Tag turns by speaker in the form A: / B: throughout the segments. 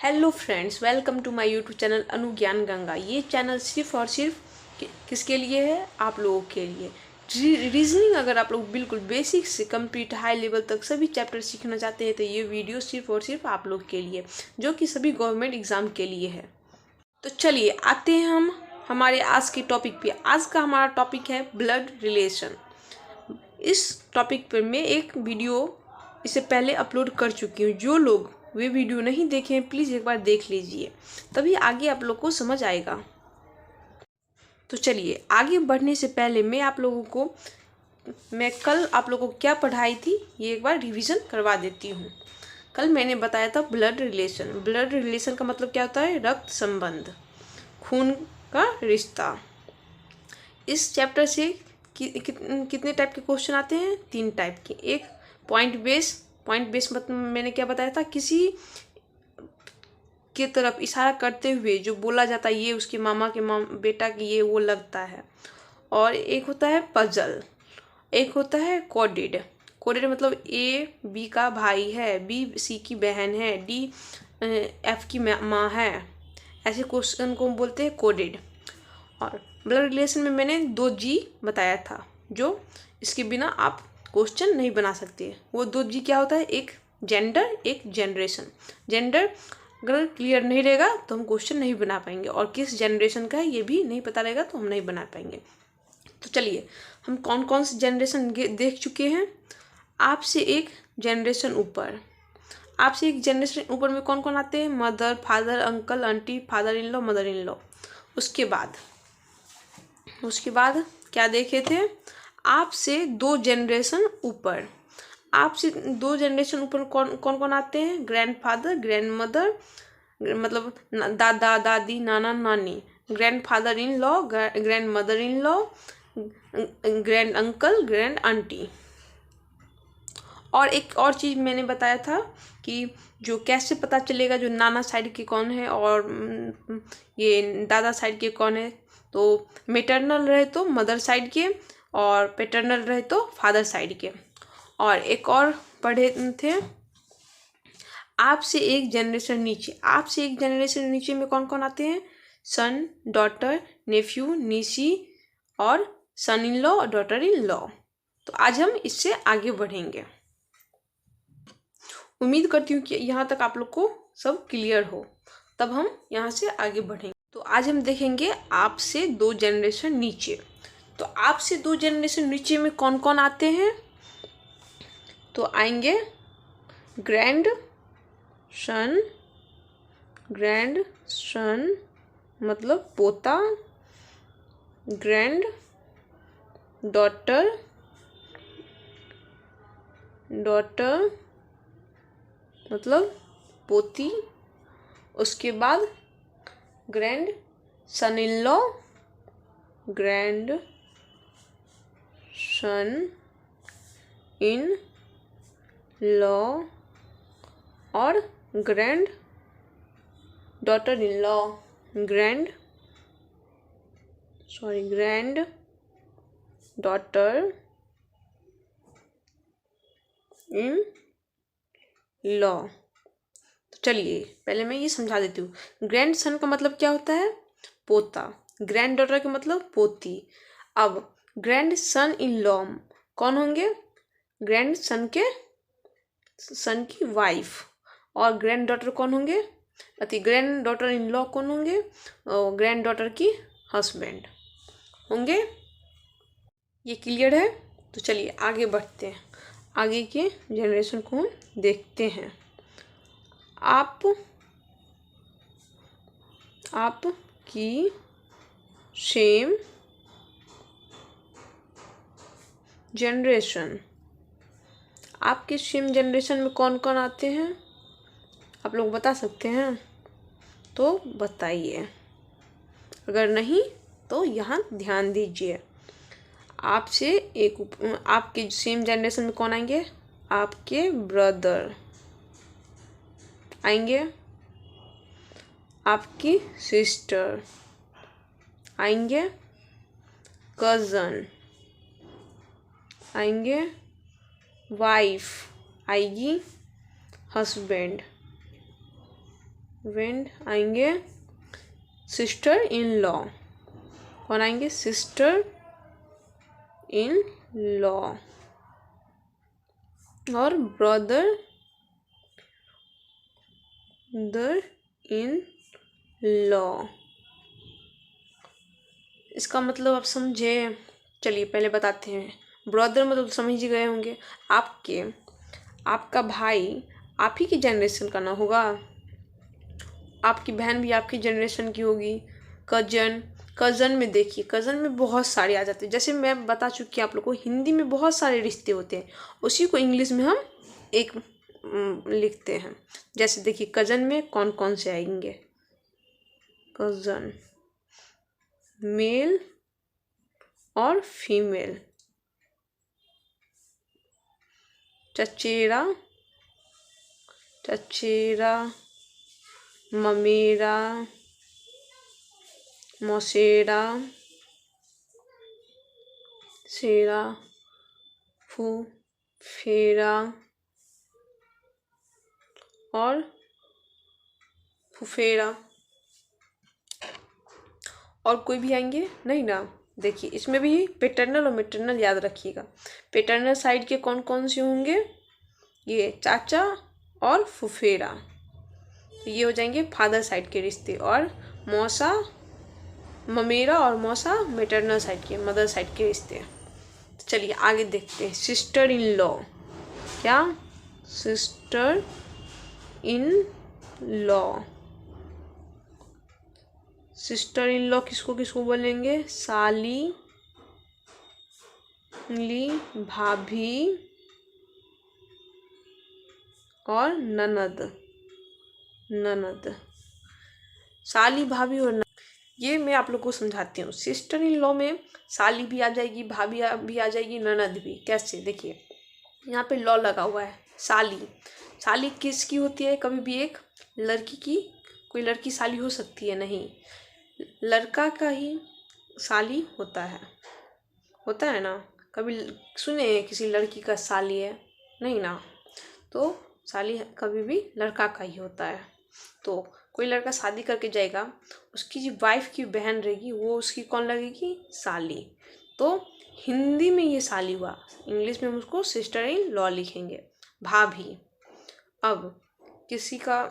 A: Hello friends, welcome to my YouTube channel Anugyan Ganga. ये channel सिर्फ और सिर्फ किसके लिए है? आप लोगों के लिए। रीजनिंग अगर आप लोग बिल्कुल बेसिक से कंप्लीट हाई लेवल तक सभी चैप्टर सीखना चाहते हैं तो ये वीडियो सिर्फ और सिर्फ आप लोग के लिए, जो कि सभी गवर्नमेंट एग्जाम के लिए है। तो चलिए आते हैं हम हमारे आज के टॉपिक पे। आज का हमारा टॉपिक है ब्लड रिलेशन। इस टॉपिक पर मैं एक वीडियो इससे पहले अपलोड कर चुकी हूँ। जो लोग वे वीडियो नहीं देखे हैं प्लीज़ एक बार देख लीजिए, तभी आगे आप लोग को समझ आएगा। तो चलिए आगे बढ़ने से पहले मैं कल आप लोगों को क्या पढ़ाई थी ये एक बार रिवीजन करवा देती हूँ। कल मैंने बताया था ब्लड रिलेशन। ब्लड रिलेशन का मतलब क्या होता है? रक्त संबंध, खून का रिश्ता। इस चैप्टर से कितने टाइप के क्वेश्चन आते हैं? 3 टाइप के। एक पॉइंट बेस मतलब मैंने क्या बताया था? किसी की तरफ इशारा करते हुए जो बोला जाता है ये उसके मामा के बेटा की ये वो लगता है। और एक होता है पजल, एक होता है कोडेड। कोडेड मतलब ए बी का भाई है, बी सी की बहन है, डी एफ की माँ है। ऐसे क्वेश्चन को बोलते हैं कोडेड। और ब्लड रिलेशन में मैंने 2 जी बताया था, जो इसके बिना आप क्वेश्चन नहीं बना सकते। वो 2 जी क्या होता है? एक जेंडर, एक जनरेशन। जेंडर अगर क्लियर नहीं रहेगा तो हम क्वेश्चन नहीं बना पाएंगे, और किस जनरेशन का है ये भी नहीं पता रहेगा तो हम नहीं बना पाएंगे। तो चलिए हम कौन कौन से जनरेशन देख चुके हैं। आपसे एक जनरेशन ऊपर में कौन कौन आते हैं? Mother, father, uncle, aunty, father in law, mother in law. उसके बाद क्या देखे थे? आपसे 2 जनरेशन ऊपर कौन कौन आते हैं? ग्रैंडफादर, ग्रैंड मदर, मतलब दादा दादी, नाना नानी, grandfather in law, grand mother in law, grand uncle, grand aunty. और एक और चीज़ मैंने बताया था कि जो कैसे पता चलेगा जो नाना साइड के कौन है और ये दादा साइड के कौन है। तो मेटरनल रहे तो मदर साइड के, और पैटर्नल रहे तो फादर साइड के। और एक और पढ़े थे आपसे एक जनरेशन नीचे में कौन कौन आते हैं? सन, डॉटर, नेफ्यू, नीसी, और सन इन लॉ और डॉटर इन लॉ। तो आज हम इससे आगे बढ़ेंगे। उम्मीद करती हूँ कि यहाँ तक आप लोग को सब क्लियर हो, तब हम यहाँ से आगे बढ़ेंगे। तो आज हम देखेंगे आपसे 2 जनरेशन नीचे। तो आपसे 2 जनरेशन नीचे में कौन कौन आते हैं? तो आएंगे ग्रैंड सन मतलब पोता, ग्रैंड डॉटर मतलब पोती। उसके बाद ग्रैंड सन इन लॉ, और grand daughter in law, grand daughter in law. तो चलिए पहले मैं ये समझा देती हूँ। ग्रैंड सन का मतलब क्या होता है? पोता। ग्रैंड डॉटर का मतलब पोती। अब ग्रैंड सन इन लॉ कौन होंगे? ग्रैंड सन की वाइफ। और ग्रैंड डॉटर कौन होंगे? ग्रैंड डॉटर इन लॉ कौन होंगे? ग्रैंड डॉटर की हस्बैंड होंगे। ये क्लियर है? तो चलिए आगे बढ़ते हैं, आगे के जनरेशन को हम देखते हैं। आपकी सेम जनरेशन, आपके सेम जनरेशन में कौन कौन आते हैं? आप लोग बता सकते हैं तो बताइए, अगर नहीं तो यहाँ ध्यान दीजिए। आपके सेम जनरेशन में कौन आएंगे? आपके ब्रदर आएंगे, आपकी सिस्टर आएंगे, कज़न आएंगे, वाइफ आएगी, हस्बैंड वेंड आएंगे सिस्टर इन लॉ। कौन आएंगे? Sister in law. और ब्रदर इन लॉ। इसका मतलब आप समझे? चलिए पहले बताते हैं। ब्रदर मतलब समझ ही गए होंगे, आपका भाई आप ही की जनरेशन का ना होगा, आपकी बहन भी आपकी जनरेशन की होगी। कज़न में देखिए, कज़न में बहुत सारे आ जाते हैं। जैसे मैं बता चुकी हूँ आप लोग को, हिंदी में बहुत सारे रिश्ते होते हैं, उसी को इंग्लिश में हम एक लिखते हैं। जैसे देखिए कज़न में कौन कौन से आएंगे? कज़न मेल और फीमेल, चचेरा, ममेरा, मौसेरा, सेरा, फूफेरा और फुफेरा। और कोई भी आएंगे नहीं ना? देखिए इसमें भी पैटर्नल और मैटर्नल याद रखिएगा। पैटर्नल साइड के कौन कौन से होंगे? ये चाचा और फुफेरा, तो ये हो जाएंगे फादर साइड के रिश्ते। और मौसा, ममेरा और मौसा मैटरनल साइड के, मदर साइड के रिश्ते। तो चलिए आगे देखते हैं। सिस्टर इन लॉ, क्या? Sister in law. Sister in law किसको किसको बोलेंगे? साली, भाभी और ननद। साली, भाभी और ये मैं आप लोग को समझाती हूँ। सिस्टर इन लॉ में साली भी आ जाएगी, भाभी भी आ जाएगी, ननद भी। कैसे? देखिए यहाँ पे लॉ लगा हुआ है। साली किसकी होती है? कभी भी एक लड़की की, कोई लड़की साली हो सकती है? नहीं, लड़का का ही साली होता है ना। कभी सुने किसी लड़की का साली है? नहीं ना। तो साली कभी भी लड़का का ही होता है। तो कोई लड़का शादी करके जाएगा, उसकी जो वाइफ की बहन रहेगी वो उसकी कौन लगेगी? साली। तो हिंदी में ये साली हुआ, इंग्लिश में हम उसको सिस्टर इन लॉ लिखेंगे। भाभी, अब किसी का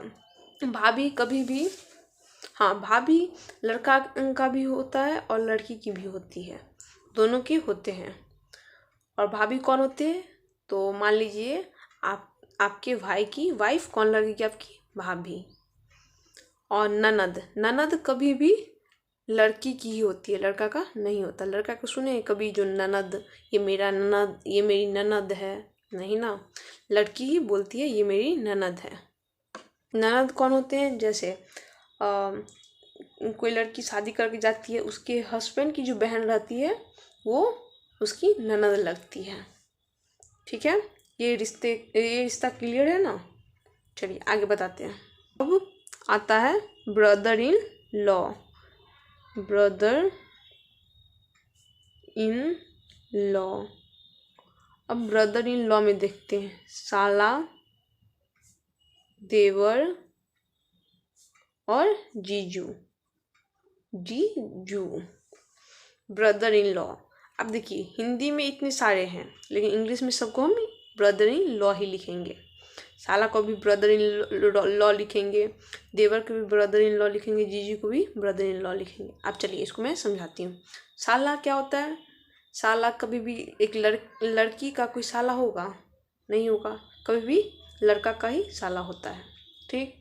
A: भाभी कभी भी, हाँ भाभी लड़का का भी होता है और लड़की की भी होती है, दोनों के होते हैं। और भाभी कौन होते हैं? तो मान लीजिए आपके भाई की वाइफ कौन लगेगी? आपकी भाभी। और ननद कभी भी लड़की की ही होती है, लड़का का नहीं होता। लड़का को सुने कभी जो ननद, ये मेरी ननद है? नहीं ना, लड़की ही बोलती है ये मेरी ननद है। ननद कौन होते हैं? जैसे कोई लड़की शादी करके जाती है, उसके हस्बैंड की जो बहन रहती है वो उसकी ननद लगती है। ठीक है, ये रिश्ता क्लियर है ना? चलिए आगे बताते हैं। अब आता है brother in law. Brother in law, अब ब्रदर इन लॉ में देखते हैं साला, देवर और जीजू। Brother in law. अब देखिए हिंदी में इतने सारे हैं, लेकिन इंग्लिश में सबको हम ब्रदर इन लॉ ही लिखेंगे। साला को भी ब्रदर इन लॉ लिखेंगे, देवर को भी ब्रदर इन लॉ लिखेंगे, जीजू को भी ब्रदर इन लॉ लिखेंगे। अब चलिए इसको मैं समझाती हूँ। साला क्या होता है? साला कभी भी एक लड़की का कोई साला होगा? नहीं होगा, कभी भी लड़का का ही साला होता है। ठीक,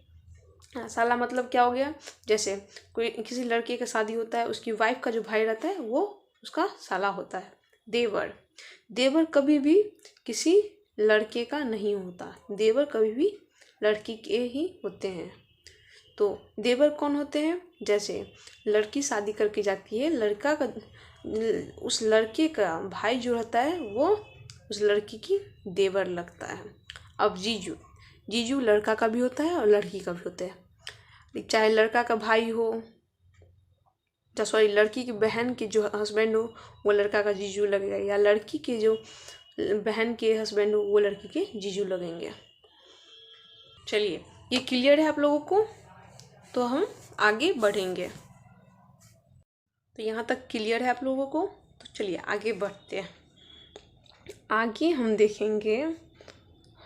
A: साला मतलब क्या हो गया? जैसे कोई किसी लड़के का शादी होता है, उसकी वाइफ का जो भाई रहता है वो उसका साला होता है। देवर कभी भी किसी लड़के का नहीं होता, देवर कभी भी लड़की के ही होते हैं। तो देवर कौन होते हैं? जैसे लड़की शादी करके जाती है, लड़का का, उस लड़के का भाई जो रहता है वो उस लड़की की देवर लगता है। अब जीजू लड़का का भी होता है और लड़की का भी होता है। चाहे लड़का का भाई हो, लड़की की बहन के जो हस्बैंड हो वो लड़का का जीजू लगेगा, या लड़की के जो बहन के हस्बैंड हो वो लड़की के जीजू लगेंगे। चलिए ये क्लियर है आप लोगों को? तो हम आगे बढ़ेंगे। तो यहाँ तक क्लियर है आप लोगों को? तो चलिए आगे बढ़ते हैं। आगे हम देखेंगे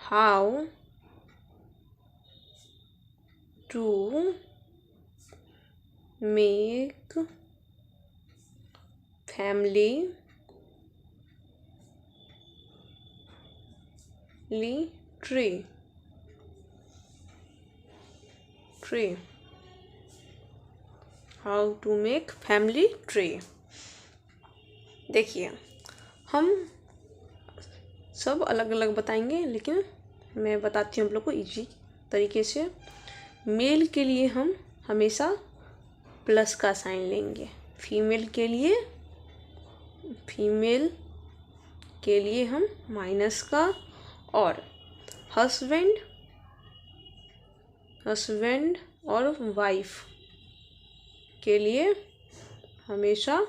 A: how to make family tree. How to make family tree. देखिए हम सब अलग अलग बताएंगे, लेकिन मैं बताती हूँ आप लोग को इजी तरीके से। मेल के लिए हम हमेशा प्लस का साइन लेंगे, फीमेल के लिए हम माइनस का, और हस्बैंड और वाइफ के लिए हमेशा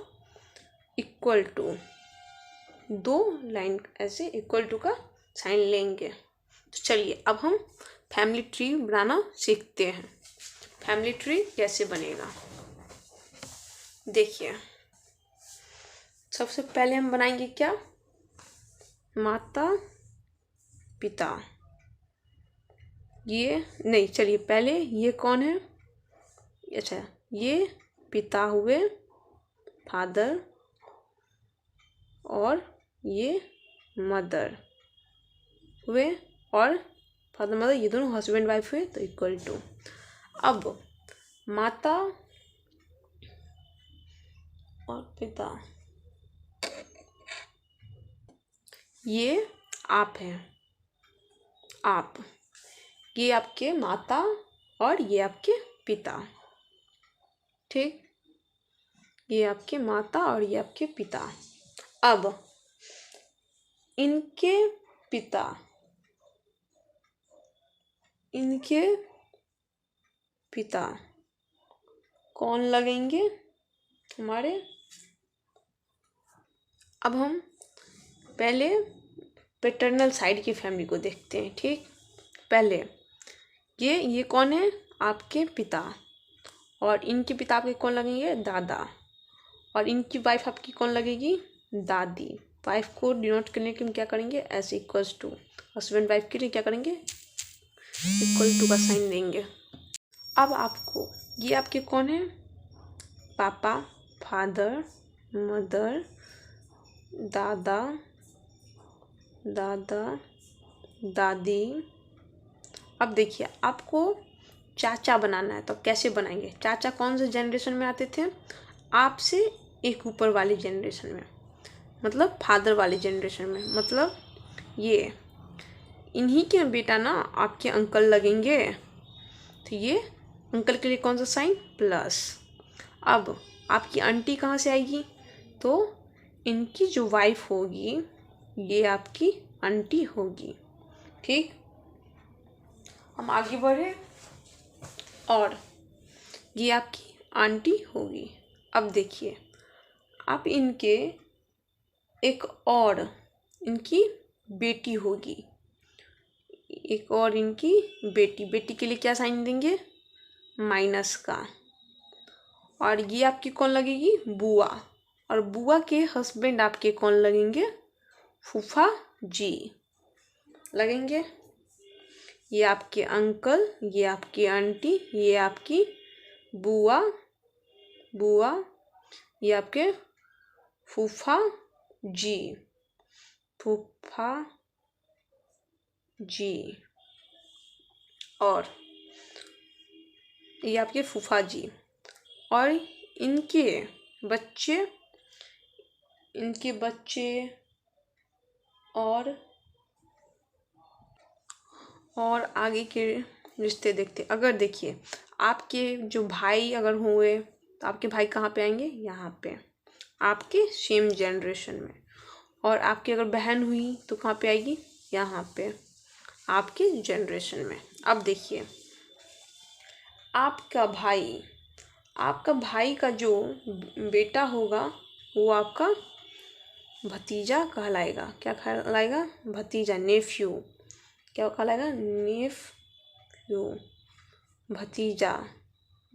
A: इक्वल टू, दो लाइन ऐसे इक्वल टू का साइन लेंगे। तो चलिए अब हम फैमिली ट्री बनाना सीखते हैं। फैमिली ट्री कैसे बनेगा देखिए। सबसे पहले हम बनाएंगे क्या, माता पिता। ये नहीं, चलिए पहले ये कौन है, अच्छा ये पिता हुए, फादर, और ये मदर हुए, और फादर मदर ये दोनों हस्बैंड वाइफ हुए, तो इक्वल टू। अब माता और पिता, ये आप हैं, आप, ये आपके माता और ये आपके पिता, ठीक, ये आपके माता और ये आपके पिता। अब इनके पिता कौन लगेंगे हमारे। अब हम पहले पैटर्नल साइड की फैमिली को देखते हैं, ठीक। पहले ये कौन है, आपके पिता, और इनके पिता आपके कौन लगेंगे, दादा, और इनकी वाइफ आपकी कौन लगेगी, दादी। वाइफ को डिनोट करने के लिए क्या करेंगे, S equals to, husband wife के लिए क्या करेंगे, इक्वल टू का साइन देंगे। अब आपको ये आपके कौन है, पापा, फादर, मदर, दादा दादी। अब देखिए आपको चाचा बनाना है, तो कैसे बनाएंगे। चाचा कौन से जनरेशन में आते थे, आपसे एक ऊपर वाली जनरेशन में, मतलब फादर वाली जनरेशन में, मतलब ये इन्हीं के बेटा ना आपके अंकल लगेंगे। तो ये अंकल के लिए कौन सा साइन, प्लस। अब आपकी आंटी कहाँ से आएगी, तो इनकी जो वाइफ होगी ये आपकी आंटी होगी, ठीक। हम आगे बढ़े, और ये आपकी आंटी होगी। अब देखिए आप इनके एक और इनकी बेटी होगी, एक और इनकी बेटी के लिए क्या साइन देंगे, माइनस का, और ये आपकी कौन लगेगी, बुआ, और बुआ के हस्बैंड आपके कौन लगेंगे, फूफा जी लगेंगे। ये आपके अंकल, ये आपकी आंटी, ये आपकी बुआ, ये आपके फूफा जी, और ये आपके फूफा जी, और इनके बच्चे और आगे के रिश्ते देखते। अगर देखिए आपके जो भाई अगर हुए, तो आपके भाई कहाँ पे आएंगे, यहाँ पे, आपके सेम जनरेशन में। और आपकी अगर बहन हुई तो कहाँ पे आएगी, यहाँ पे, आपके जनरेशन में। अब देखिए आपका भाई का जो बेटा होगा वो आपका भतीजा कहलाएगा। क्या कहलाएगा, भतीजा, नेफ्यू। क्या कहलाएगा, नेफ्यू, भतीजा,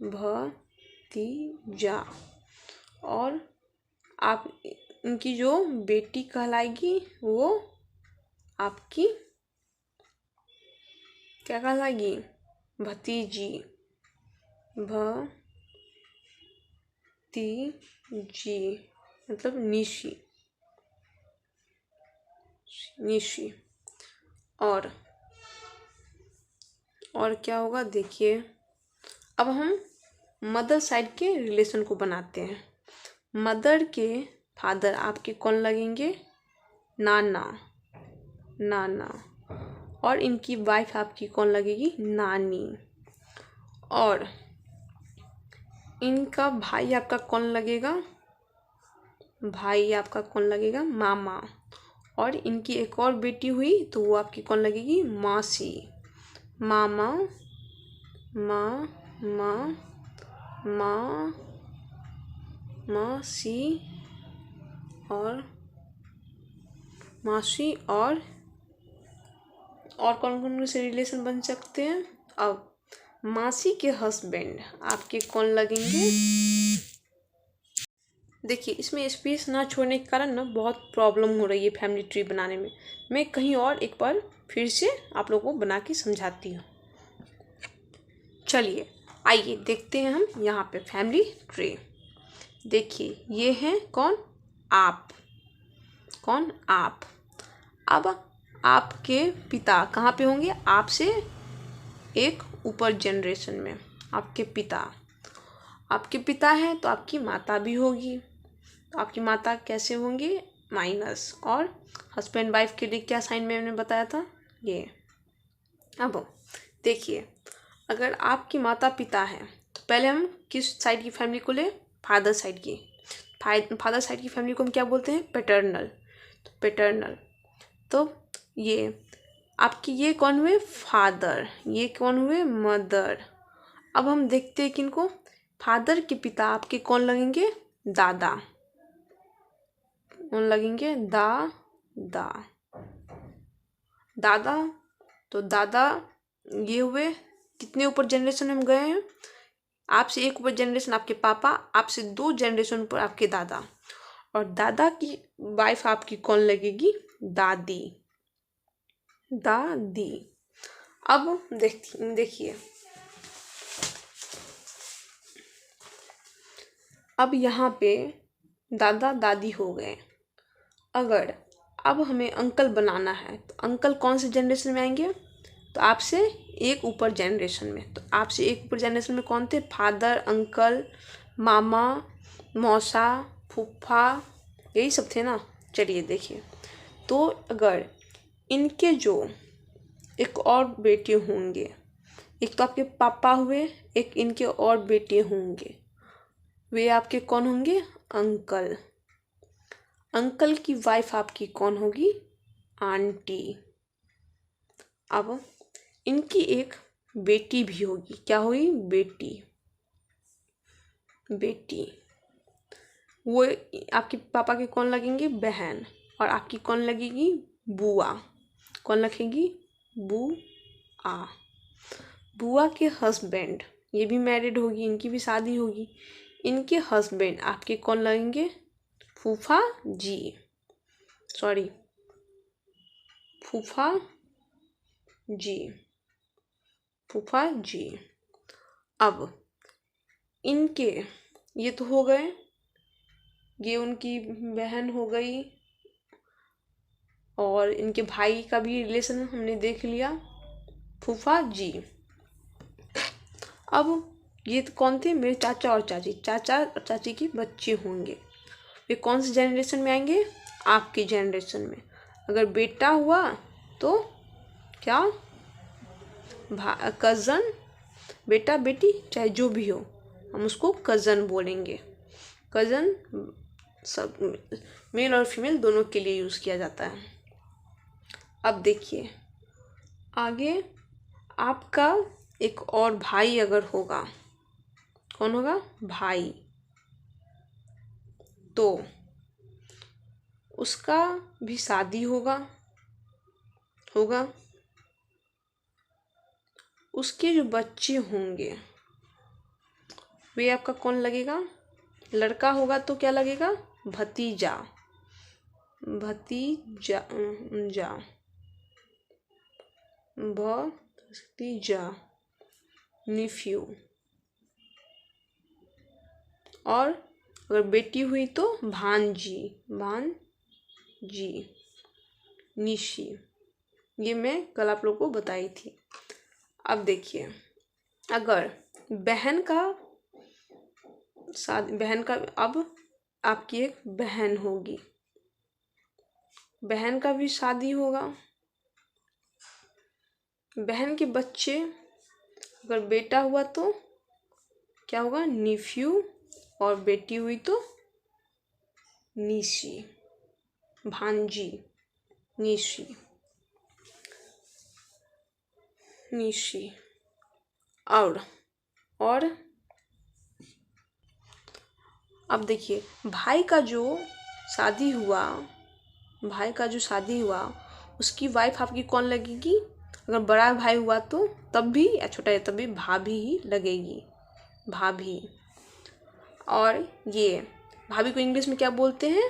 A: भतीजा। और आप इनकी जो बेटी कहलाएगी वो आपकी क्या कहलाएगी? भतीजी। भतीजी मतलब निशी। निशी। और क्या होगा देखिए। अब हम मदर साइड के रिलेशन को बनाते हैं। मदर के फादर आपके कौन लगेंगे? नाना। नाना। और इनकी वाइफ आपकी कौन लगेगी? नानी। और इनका भाई आपका कौन लगेगा? भाई आपका कौन लगेगा? मामा। और इनकी एक और बेटी हुई तो वो आपकी कौन लगेगी? मासी। मामा। मासी। और मासी। और कौन कौन से रिलेशन बन सकते हैं? अब मासी के हस्बैंड आपके कौन लगेंगे? देखिए, इसमें स्पेस ना छोड़ने के कारण ना बहुत प्रॉब्लम हो रही है फैमिली ट्री बनाने में। मैं कहीं और एक बार फिर से आप लोगों को बना के समझाती हूँ। चलिए आइए देखते हैं हम यहाँ पे फैमिली ट्री। देखिए ये हैं कौन? आप। कौन? आप। अब आपके पिता कहाँ पे होंगे? आपसे एक ऊपर जनरेशन में आपके पिता। आपके पिता हैं तो आपकी माता भी होगी। तो आपकी माता कैसे होंगी? माइनस। और हस्बैंड वाइफ के लिए क्या साइन मैंने बताया था? ये। अब देखिए, अगर आपकी माता पिता हैं तो पहले हम किस साइड की फैमिली को ले? फादर साइड की। फादर साइड की फैमिली को हम क्या बोलते हैं? पैटर्नल। तो पैटर्नल। तो ये आपकी ये कौन हुए? फादर। ये कौन हुए? मदर। अब हम देखते हैं कि इनको फादर के पिता आपके कौन लगेंगे? दादा। कौन लगेंगे? दादा। दादा। तो दादा ये हुए कितने ऊपर जनरेशन में हम गए हैं? आपसे एक ऊपर जनरेशन आपके पापा, आपसे 2 जनरेशन ऊपर आपके दादा। और दादा की वाइफ आपकी कौन लगेगी? दादी। दादी। अब देखिए, अब यहाँ पे दादा दादी हो गए। अगर अब हमें अंकल बनाना है तो अंकल कौन से जनरेशन में आएंगे? तो आपसे एक ऊपर जनरेशन में। तो आपसे एक ऊपर जनरेशन में कौन थे? फादर, अंकल, मामा, मौसा, फूफा, यही सब थे ना। चलिए देखिए, तो अगर इनके जो एक और बेटे होंगे, एक तो आपके पापा हुए, एक इनके और बेटे होंगे, वे आपके कौन होंगे? अंकल। अंकल की वाइफ आपकी कौन होगी? आंटी। अब इनकी एक बेटी भी होगी। क्या होगी? बेटी। बेटी। वो आपके पापा के कौन लगेंगे? बहन। और आपकी कौन लगेगी? बुआ। कौन लगेगी? बुआ। बुआ के हस्बैंड, ये भी मैरिड होगी, इनकी भी शादी होगी। इनके हस्बैंड आपके कौन लगेंगे? फूफा जी। सॉरी, फूफा जी। फूफा जी। अब इनके ये तो हो गए, ये उनकी बहन हो गई। और इनके भाई का भी रिलेशन हमने देख लिया, फूफा जी। अब ये तो कौन थे? मेरे चाचा और चाची। चाचा और चाची के बच्चे होंगे। वे कौन से जनरेशन में आएंगे? आपके जनरेशन में। अगर बेटा हुआ तो क्या? कज़न। बेटा बेटी चाहे जो भी हो, हम उसको कज़न बोलेंगे। कज़न सब मेल और फीमेल दोनों के लिए यूज़ किया जाता है। अब देखिए आगे, आपका एक और भाई अगर होगा, कौन होगा? भाई। तो उसका भी शादी होगा। उसके जो बच्चे होंगे वे आपका कौन लगेगा? लड़का होगा तो क्या लगेगा? भतीजा, भतीजा, जा, भतीजा, निफ्यू। और अगर बेटी हुई तो भांजी, भांजी, निशी। ये मैं कल आप लोग को बताई थी। अब देखिए, अगर बहन का अब आपकी एक बहन होगी, बहन का भी शादी होगा। बहन के बच्चे, अगर बेटा हुआ तो क्या होगा? निफ्यू, और बेटी हुई तो निशी, भांजी, निशी, निशी। और अब देखिए, भाई का जो शादी हुआ उसकी वाइफ आपकी कौन लगेगी? अगर बड़ा भाई हुआ तो तब भी, या छोटा है तब भी भाभी ही लगेगी, भाभी। और ये भाभी को इंग्लिश में क्या बोलते हैं?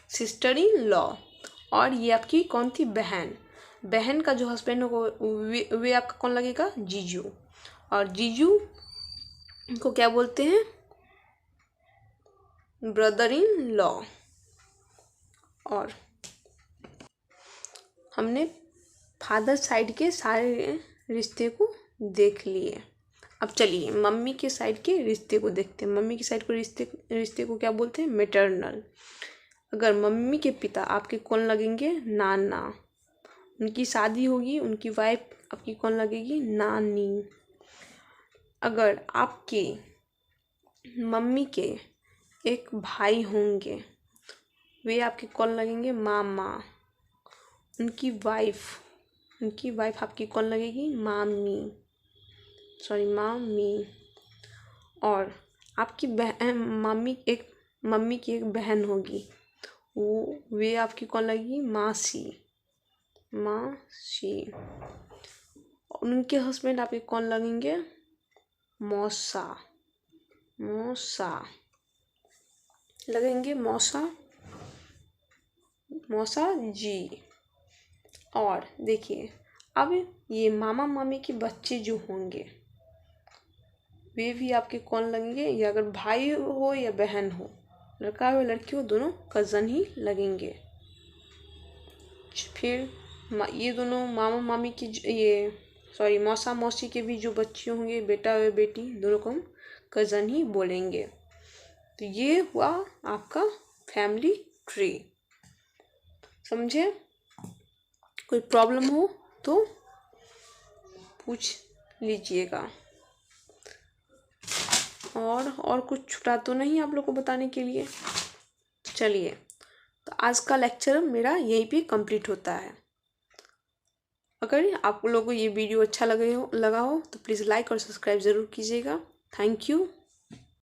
A: Sister in law. और ये आपकी कौन थी? बहन। बहन का जो हस्बैंड होगा वे आपका कौन लगेगा? जीजू। और जीजू को क्या बोलते हैं? Brother in law. और हमने फादर साइड के सारे रिश्ते को देख लिए। अब चलिए मम्मी के साइड के रिश्ते को देखते हैं। मम्मी की साइड को रिश्ते को क्या बोलते हैं? मैटरनल। अगर मम्मी के पिता आपके कौन लगेंगे? नाना। उनकी शादी होगी, उनकी वाइफ आपकी कौन लगेगी? नानी। अगर आपके मम्मी के एक भाई होंगे, वे आपके कौन लगेंगे? मामा। उनकी वाइफ आपकी कौन लगेगी? मामी, मामी। और आपकी मम्मी की एक बहन होगी, वे आपकी कौन लगेगी? मासी, उनके हस्बैंड आपके कौन लगेंगे? मौसा लगेंगे, मौसा जी। और देखिए, अब ये मामा मामी के बच्चे जो होंगे वे भी आपके कौन लगेंगे? या अगर भाई हो या बहन हो, लड़का हो या लड़की हो, दोनों कज़न ही लगेंगे। फिर ये दोनों मामा मामी की मौसा मौसी के भी जो बच्चे होंगे, बेटा और बेटी, दोनों को हम कज़न ही बोलेंगे। तो ये हुआ आपका फैमिली ट्री। समझे? कोई प्रॉब्लम हो तो पूछ लीजिएगा। और कुछ छुटा तो नहीं आप लोग को बताने के लिए? चलिए, तो आज का लेक्चर मेरा यहीं पे कंप्लीट होता है। अगर आप लोगों को ये वीडियो अच्छा लगा हो तो प्लीज़ लाइक और सब्सक्राइब ज़रूर कीजिएगा। Thank you.